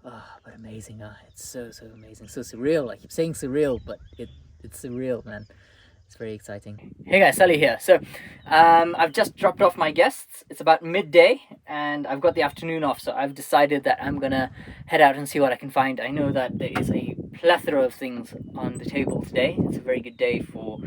But amazing. It's so amazing, so surreal. I keep saying surreal, but it's surreal, man. It's very exciting. Hey guys, Sully here. So I've just dropped off my guests. It's about midday and I've got the afternoon off, so I've decided that I'm gonna head out and see what I can find. I know that there is a plethora of things on the table today. It's a very good day for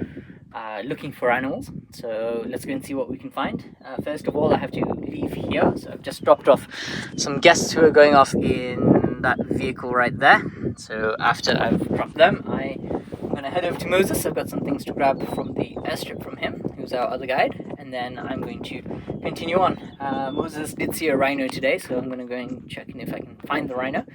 looking for animals, so let's go and see what we can find. First of all, I have to leave here, so I've just dropped off some guests who are going off in that vehicle right there. So after I've dropped them, I'm gonna head over to Moses. I've got some things to grab from the airstrip from him, who's our other guide, and then I'm going to continue on. Moses did see a rhino today, so I'm gonna go and check in if I can find the rhino,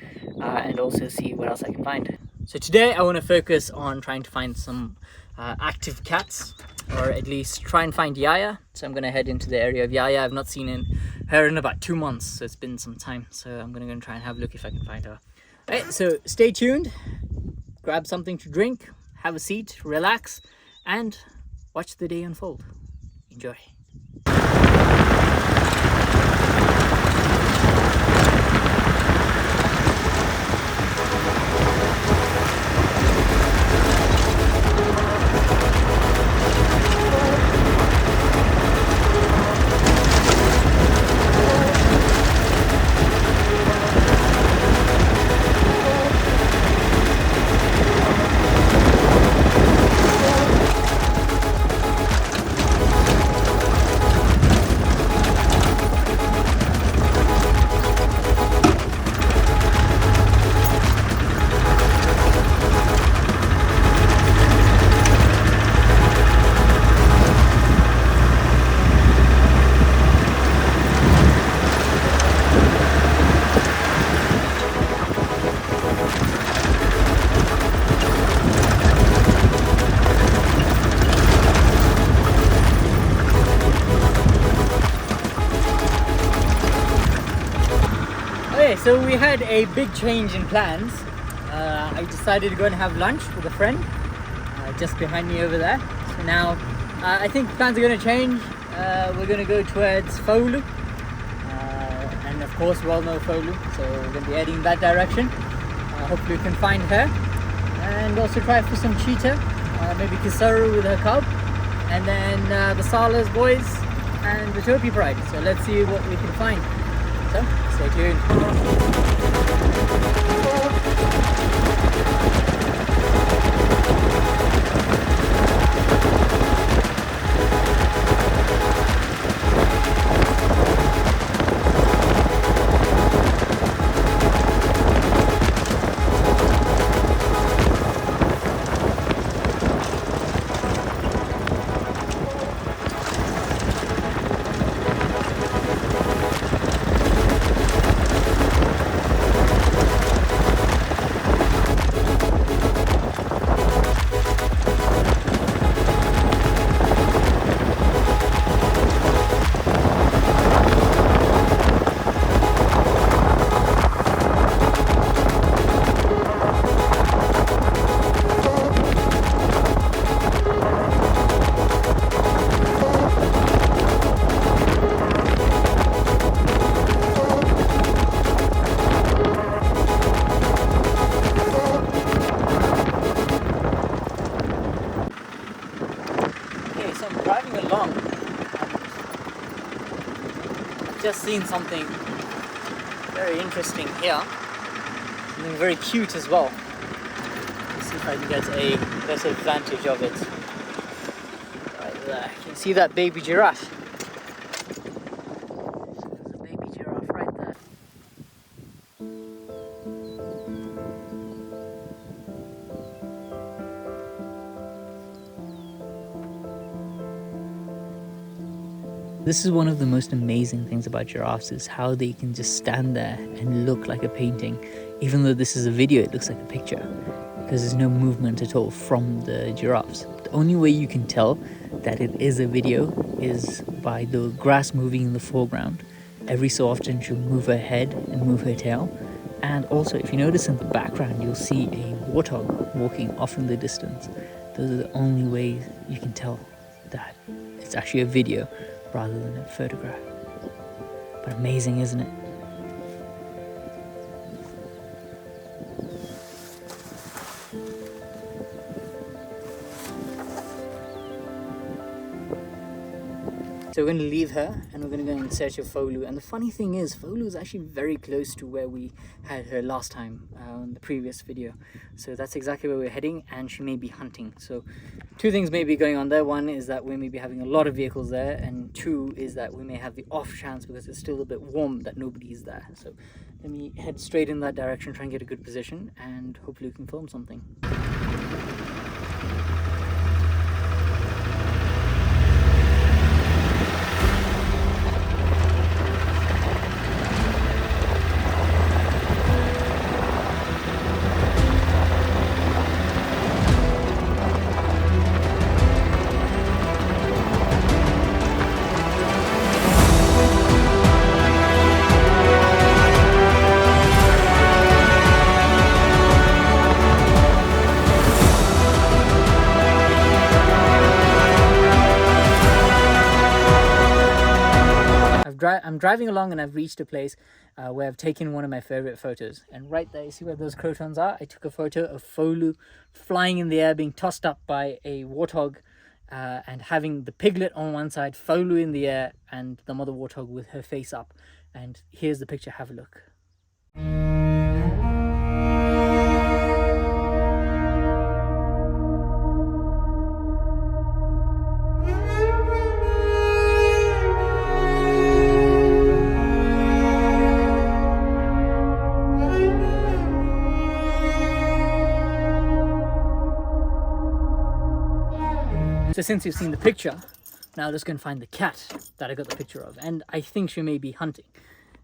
and also see what else I can find. So today I want to focus on trying to find some active cats, or at least try and find Yaya. So I'm going to head into the area of Yaya. I've not seen her in about 2 months, so it's been some time. So I'm going to go and try and have a look if I can find her. Alright, so stay tuned, grab something to drink, have a seat, relax, and watch the day unfold. Enjoy. Okay, so we had a big change in plans. I decided to go and have lunch with a friend just behind me over there. So now I think plans are going to change. We're going to go towards Faulu, and of course we all know Faulu, so we're going to be heading in that direction. Hopefully we can find her and also try for some cheetah, maybe Kisaru with her cub, and then the Sala's boys and the Topi Pride. So let's see what we can find. So stay tuned. Just seen something very interesting here, something very cute as well. Let's see if I can get a better advantage of it. Right there, you can see that baby giraffe. There's a baby giraffe right there. This is one of the most amazing things about giraffes, is how they can just stand there and look like a painting. Even though this is a video, it looks like a picture because there's no movement at all from the giraffes. The only way you can tell that it is a video is by the grass moving in the foreground. Every so often she'll move her head and move her tail. And also, if you notice in the background, you'll see a warthog walking off in the distance. Those are the only ways you can tell that it's actually a video rather than a photograph. But amazing, isn't it? So we're going to leave her and we're going to go in search of Faulu. And the funny thing is, Faulu is actually very close to where we had her last time in the previous video. So that's exactly where we're heading, and she may be hunting. So two things may be going on there. One is that we may be having a lot of vehicles there, and two is that we may have the off chance, because it's still a bit warm, that nobody is there. So let me head straight in that direction, try and get a good position, and hopefully we can film something. I'm driving along and I've reached a place where I've taken one of my favorite photos, and right there, you see where those crotons are? I took a photo of Faulu flying in the air, being tossed up by a warthog, and having the piglet on one side, Faulu in the air, and the mother warthog with her face up. And here's the picture, have a look. So since you've seen the picture, now let's go and find the cat that I got the picture of. And I think she may be hunting.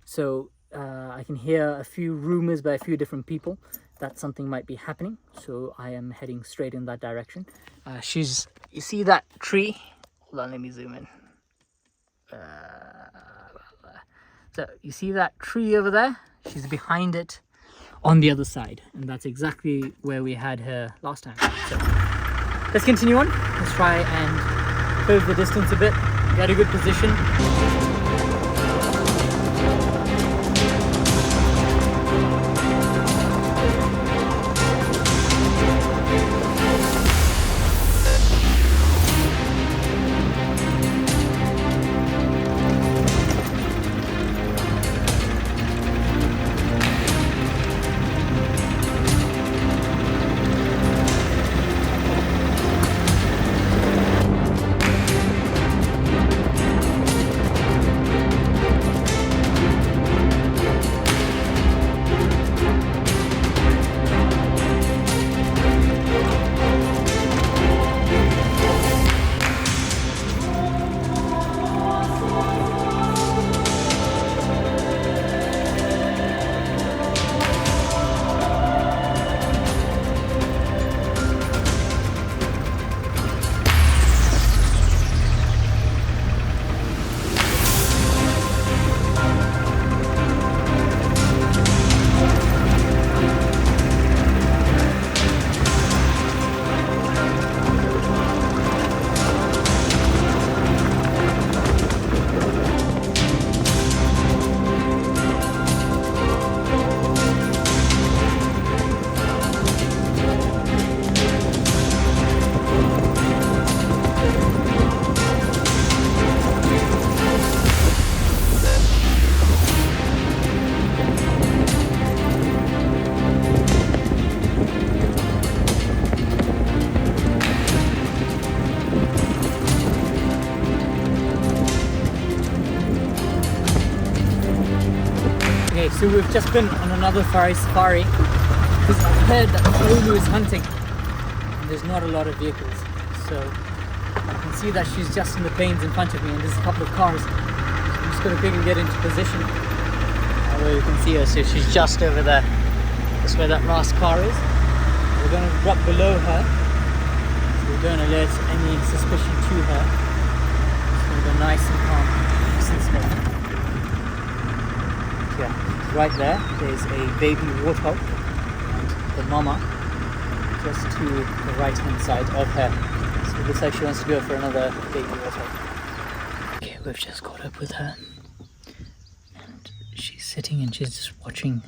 So I can hear a few rumors by a few different people that something might be happening. So I am heading straight in that direction. You see that tree? Hold on, let me zoom in. So you see that tree over there? She's behind it on the other side. And that's exactly where we had her last time. So let's continue on. Let's try and close the distance a bit, get a good position. So we've just been on another safari because I've heard that Faulu is hunting and there's not a lot of vehicles. So you can see that she's just in the plains in front of me, and there's a couple of cars. So I'm just going to quickly get into position where you can see her. So she's just over there. That's where that last car is. We're going to drop below her. So we don't alert any suspicion to her. It's going to go nice and calm, nice and slow. Yeah. Right there's a baby warthog and the mama just to the right hand side of her. So it looks like she wants to go for another baby warthog. Okay, we've just caught up with her and she's sitting and she's just watching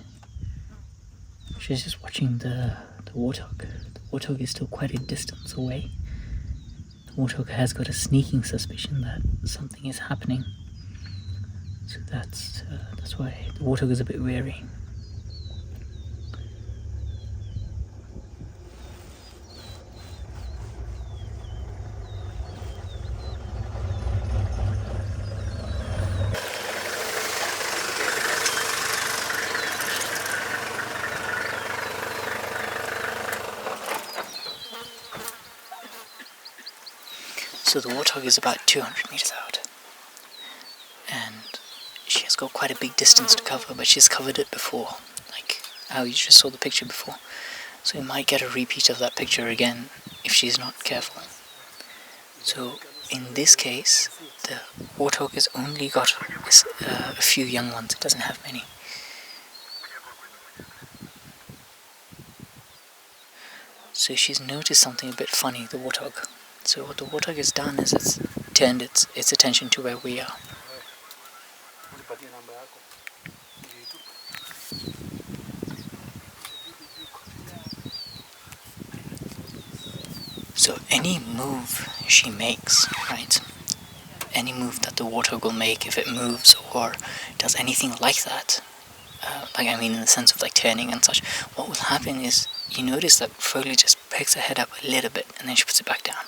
the warthog. The warthog is still quite a distance away. The warthog has got a sneaking suspicion that something is happening. So that's why the warthog is a bit wary. So the warthog is about 200 meters out, and she has got quite a big distance to cover, but she's covered it before, like how you just saw the picture before. So we might get a repeat of that picture again if she's not careful. So in this case, the warthog has only got a few young ones. It doesn't have many. So she's noticed something a bit funny, the warthog. So what the warthog has done is it's turned its attention to where we are. So any move she makes, right? Any move that the warthog will make, if it moves or does anything like that, in the sense of like turning and such, what will happen is you notice that Faulu just picks her head up a little bit and then she puts it back down.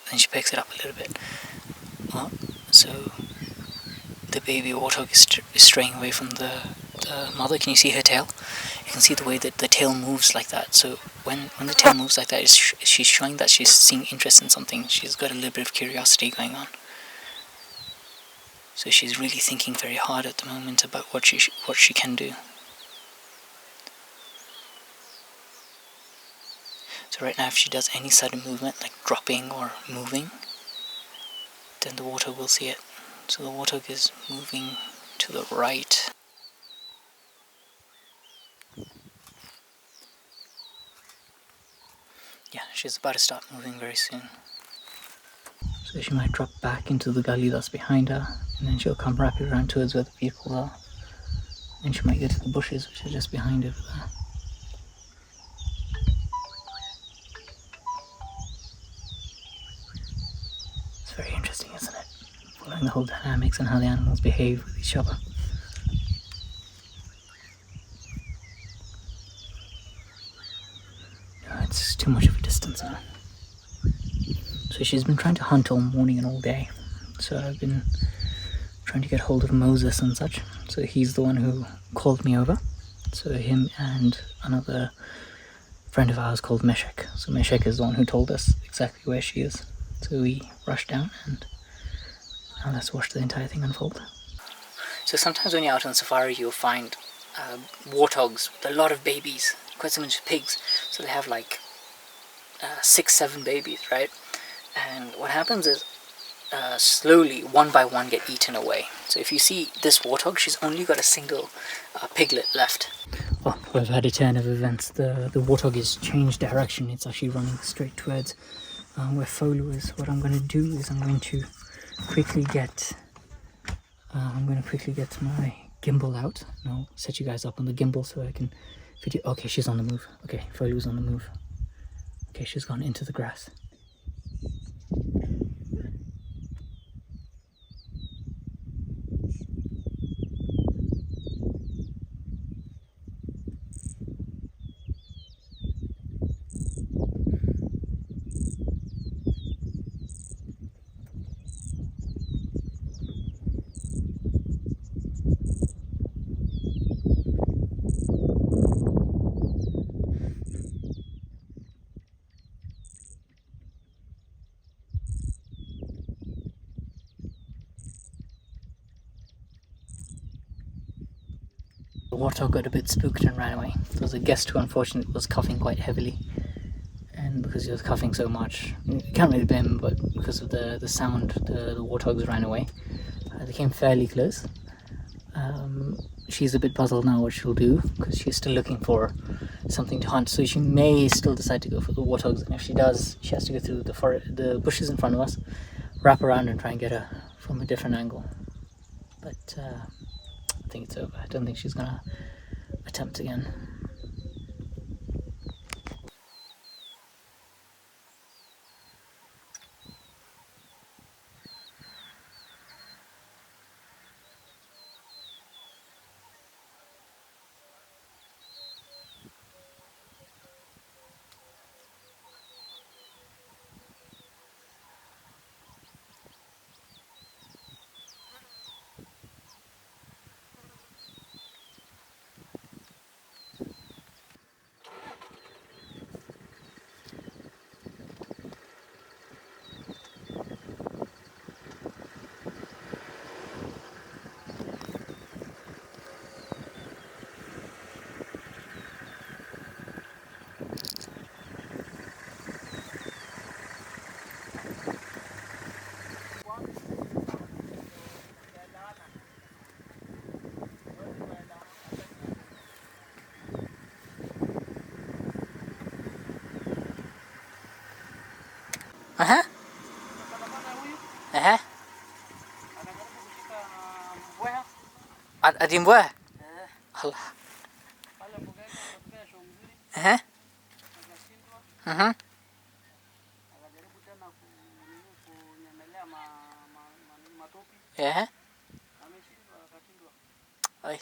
Then she picks it up a little bit. Well, so the baby warthog is straying away from the mother. Can you see her tail? You can see the way that the tail moves like that. So when the tail moves like that, she's showing that she's seeing interest in something. She's got a little bit of curiosity going on. So she's really thinking very hard at the moment about what she can do. So right now, if she does any sudden movement, like dropping or moving, then the warthog will see it. So the warthog is moving to the right. Yeah, she's about to start moving very soon. So she might drop back into the gully that's behind her, and then she'll come rapid around towards where the people are. And she might get to the bushes, which are just behind over there. It's very interesting, isn't it? Following the whole dynamics and how the animals behave with each other. No, it's too much of a distance now. So she's been trying to hunt all morning and all day. So I've been trying to get hold of Moses and such. So he's the one who called me over. So him and another friend of ours called Meshek. So Meshek is the one who told us exactly where she is. So we rushed down and now let's watch the entire thing unfold. So sometimes when you're out on safari, you'll find warthogs with a lot of babies, quite similar to pigs. So they have like 6-7 babies, right? And what happens is slowly, one by one, get eaten away. So if you see this warthog, she's only got a single piglet left. Well, we've had a turn of events. The warthog has changed direction. It's actually running straight towards where Faulu is. What I'm going to do is I'm going to quickly get my gimbal out, and I'll set you guys up on the gimbal so I can video. Okay, she's on the move. Okay, Faulu's on the move. Okay, she's gone into the grass. The warthog got a bit spooked and ran away. There was a guest who unfortunately was coughing quite heavily, and because he was coughing so much, you can't really blame him, but because of the sound, the warthogs ran away. They came fairly close. She's a bit puzzled now what she'll do, because she's still looking for something to hunt, so she may still decide to go for the warthogs, and if she does, she has to go through the bushes in front of us, wrap around and try and get her from a different angle. But I think it's over. I don't think she's gonna attempt again. Aha. Aha. Ati mbweha? Allah. Aha. Aha. Aha. Ai.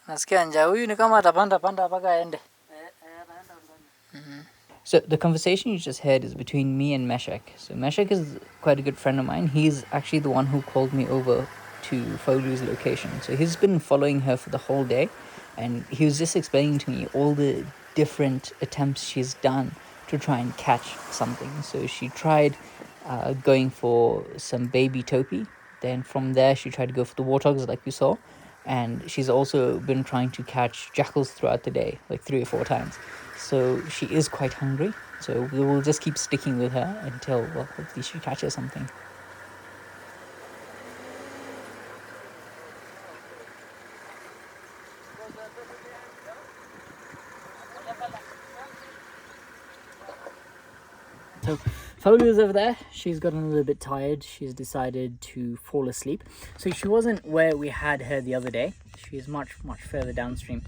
Nasikia njaa, huyu ni kama atapanda mpaka aende. So the conversation you just heard is between me and Meshek. So Meshek is quite a good friend of mine. He's actually the one who called me over to Faulu's location. So he's been following her for the whole day, and he was just explaining to me all the different attempts she's done to try and catch something. So she tried going for some baby topi. Then from there she tried to go for the warthogs like we saw. And she's also been trying to catch jackals throughout the day, like 3 or 4 times. So she is quite hungry. So we will just keep sticking with her until, well, hopefully she catches something. So Faulu is over there. She's gotten a little bit tired. She's decided to fall asleep. So she wasn't where we had her the other day. She's much further downstream.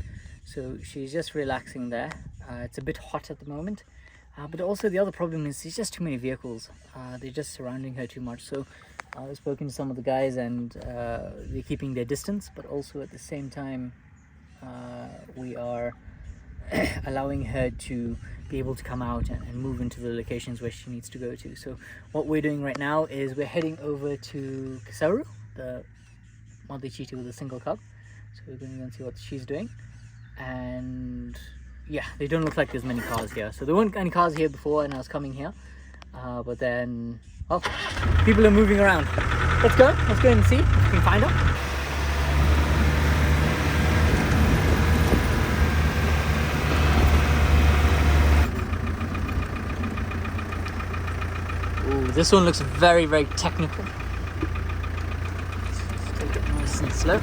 So she's just relaxing there. It's a bit hot at the moment. But also the other problem is there's just too many vehicles. They're just surrounding her too much. So I've spoken to some of the guys, and they're keeping their distance. But also at the same time, we are allowing her to be able to come out and move into the locations where she needs to go to. So what we're doing right now is we're heading over to Kisaru, the mother cheetah with a single cub. So we're going to go and see what she's doing. And yeah, they don't look like there's many cars here. So there weren't any cars here before and I was coming here. But then, well, people are moving around. Let's go and see if we can find her. This one looks very technical. Let's take it nice and slow.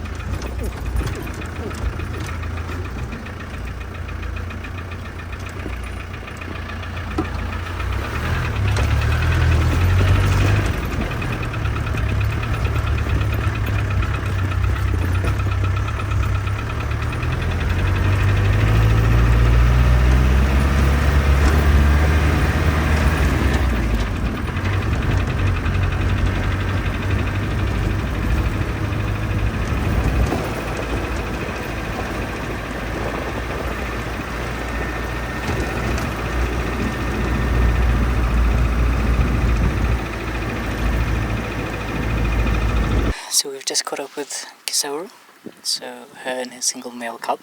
So we've just caught up with Kisaru, so her and his single male cub.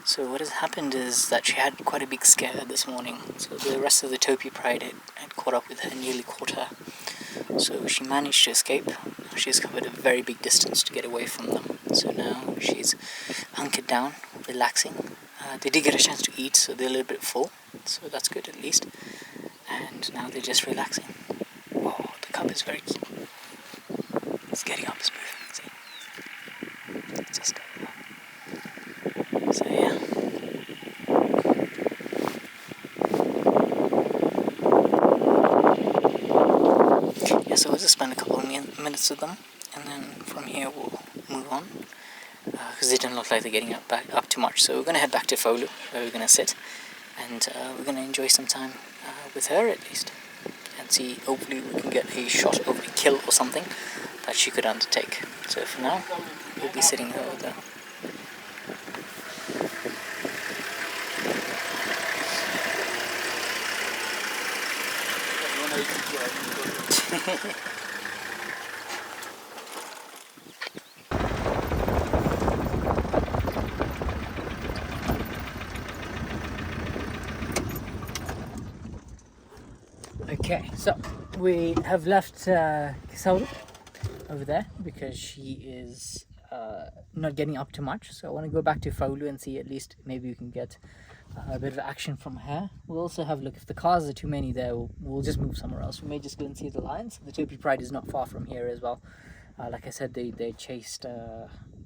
So what has happened is that she had quite a big scare this morning. So the rest of the Topi pride had caught up with her, nearly caught her. So she managed to escape. She's covered a very big distance to get away from them. So now she's hunkered down, relaxing. They did get a chance to eat, so they're a little bit full. So that's good at least. And now they're just relaxing. Oh, the cub is very keen. It's getting up, it's moving, see? It's just going up. So yeah. Yeah, so we'll just spend a couple of minutes with them, and then from here we'll move on. Because they didn't look like they're getting up too much. So we're going to head back to Faulu, where we're going to sit, and we're going to enjoy some time with her at least. And see, hopefully we can get a shot of a kill or something that she could undertake. So for now, we'll be sitting over there. Okay, so we have left Kisaru over there because she is not getting up too much. So I want to go back to Faulu and see, at least maybe we can get a bit of action from her. We'll also have a look. If the cars are too many there, we'll just move somewhere else. We may just go and see the lions. The Topi Pride is not far from here as well. Like I said, they chased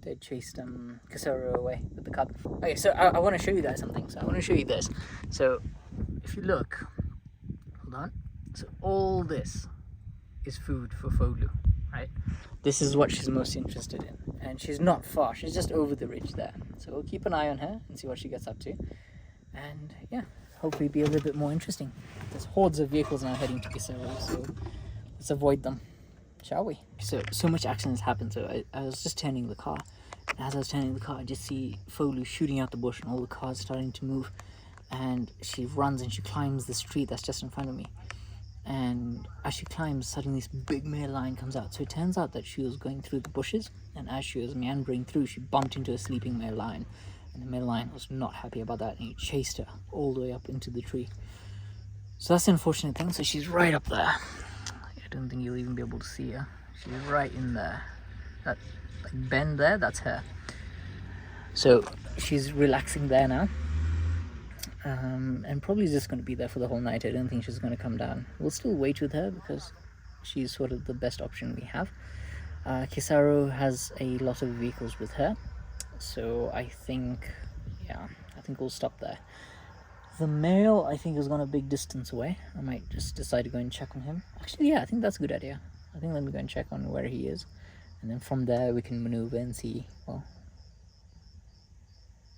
Kisaru away with the cub. Okay, so I want to show you guys something. So I want to show you this. So if you look, hold on. So all this is food for Faulu, right? This is what she's most interested in, and she's not far. She's just over the ridge there. So we'll keep an eye on her and see what she gets up to, and yeah, hopefully be a little bit more interesting. There's hordes of vehicles now heading to Kisaro, so let's avoid them, shall we? So much action has happened. So I was just turning the car, and as I was turning the car, I just see Faulu shooting out the bush, and all the cars starting to move. And she runs and she climbs the street that's just in front of me. And as she climbs, suddenly this big male lion comes out. So it turns out that she was going through the bushes, and as she was meandering through, she bumped into a sleeping male lion. And the male lion was not happy about that, and he chased her all the way up into the tree. So that's the unfortunate thing. So she's right up there. I don't think you'll even be able to see her. She's right in there. That like bend there, that's her. So she's relaxing there now. And probably just going to be there for the whole night. I don't think she's going to come down. We'll still wait with her because she's sort of the best option we have. Kisaro has a lot of vehicles with her, so I think we'll stop there. The male, I think, has gone a big distance away. I might just decide to go and check on him. Actually, yeah, I think that's a good idea. I think let me go and check on where he is, and then from there we can maneuver and see, well,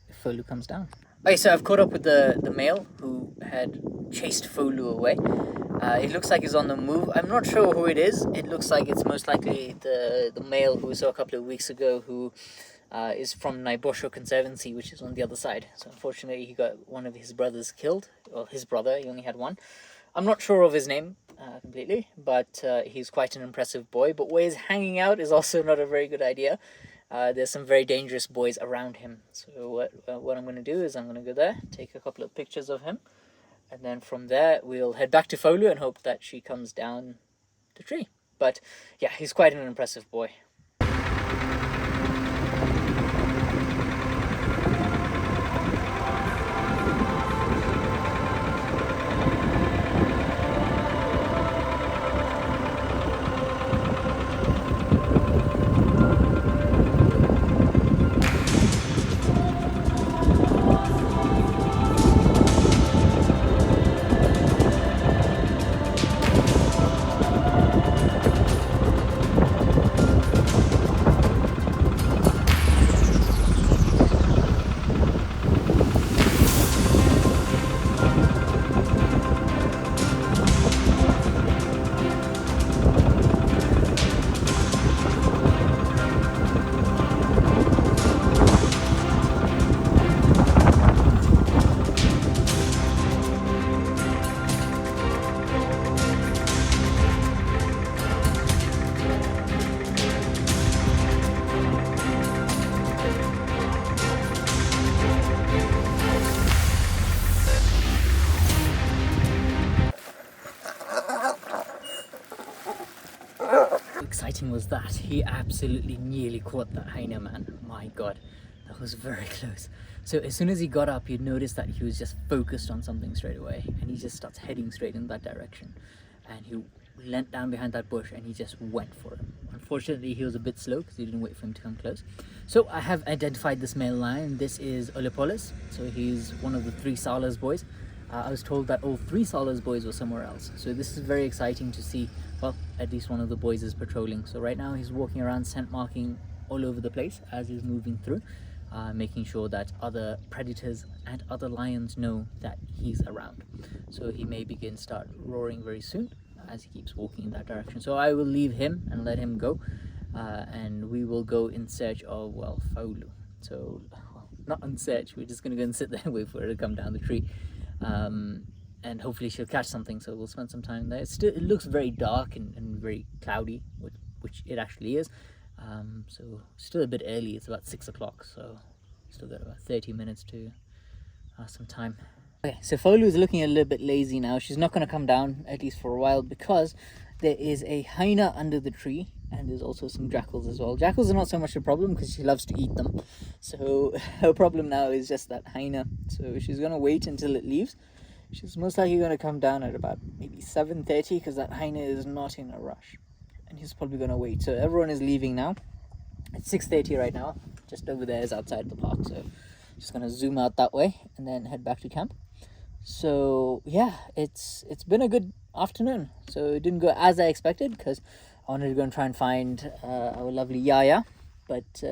if Faulu comes down. Okay, so I've caught up with the male who had chased Faulu away. It looks like he's on the move. I'm not sure who it is. It looks like it's most likely the male who we saw a couple of weeks ago, who is from Naibosho Conservancy, which is on the other side. So unfortunately, he got one of his brothers killed. Well, his brother, he only had one. I'm not sure of his name completely, but he's quite an impressive boy. But where he's hanging out is also not a very good idea. There's some very dangerous boys around him. So what I'm going to do is I'm going to go there, take a couple of pictures of him, and then from there we'll head back to Faulu and hope that she comes down the tree. But yeah, he's quite an impressive boy. Exciting was that he absolutely nearly caught that hyena, man. My god, that was very close. So as soon as he got up, you'd notice that he was just focused on something straight away, and he just starts heading straight in that direction, and he leant down behind that bush and he just went for him. Unfortunately, he was a bit slow because he didn't wait for him to come close. So I have identified this male lion. This is Olepolis. So he's one of the 3 Salas boys. I was told that all 3 Salas boys were somewhere else. So this is very exciting to see. Well, at least one of the boys is patrolling. So right now he's walking around scent marking all over the place as he's moving through, making sure that other predators and other lions know that he's around. So he may start roaring very soon as he keeps walking in that direction. So I will leave him and let him go, and we will go in search of, well, Faulu. So, well, not in search, we're just going to go and sit there and wait for her to come down the tree. And hopefully she'll catch something, so we'll spend some time there. It looks very dark and very cloudy, which it actually is. So still a bit early, it's about 6 o'clock, so still got about 30 minutes to some time. Okay, so Faulu is looking a little bit lazy now. She's not going to come down, at least for a while, because there is a hyena under the tree, and there's also some jackals as well. Jackals are not so much a problem because she loves to eat them. So her problem now is just that hyena. So she's going to wait until it leaves. She's most likely going to come down at about maybe 7:30 because that hyena is not in a rush. And he's probably going to wait. So everyone is leaving now. It's 6:30 right now. Just over there is outside the park. So just going to zoom out that way and then head back to camp. So yeah, it's been a good afternoon. So it didn't go as I expected because I wanted to go and try and find our lovely Yaya. But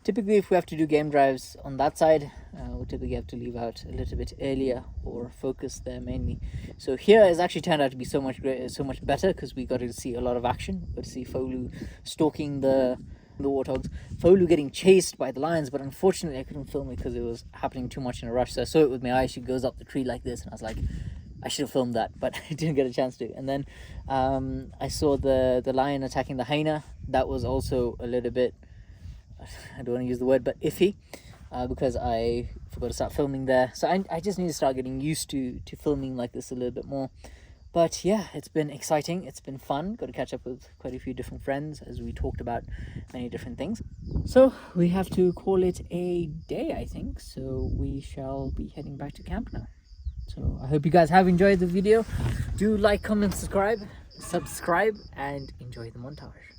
typically, if we have to do game drives on that side, we typically have to leave out a little bit earlier or focus there mainly. So here it's actually turned out to be so much better because we got to see a lot of action. We got to see Faulu stalking the warthogs, Faulu getting chased by the lions, but unfortunately I couldn't film it because it was happening too much in a rush. So I saw it with my eyes. She goes up the tree like this, and I was like, I should have filmed that, but I didn't get a chance to. And then I saw the lion attacking the hyena. That was also a little bit, I don't want to use the word, but iffy, because I forgot to start filming there. So I just need to start getting used to filming like this a little bit more. But yeah, it's been exciting. It's been fun. Got to catch up with quite a few different friends as we talked about many different things. So we have to call it a day, I think. So we shall be heading back to camp now. So I hope you guys have enjoyed the video. Do like, comment, subscribe, and enjoy the montage.